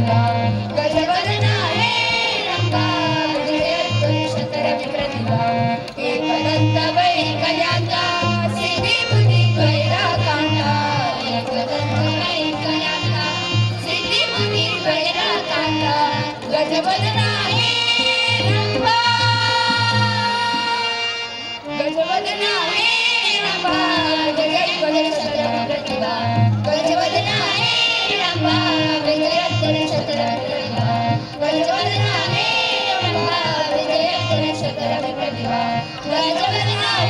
प्रतिभा गजवदना हे रंभा विजयत्वं शतरविप्रतिभा एकदंत वैकल्यांचा सिद्धी बुद्धी वैराकांता एकदंत वैकल्यांचा सिद्धी बुद्धी वैराकांता गजवदना हे रंभा गजवदना हे रंभा विजयत्वं शतरविप्रतिभा गजवदना हे रंभा विजयत्वं शतरविप्रतिभा गजवदना हे रंभा विजयत्वं शतरविप्रतिभा गजवदना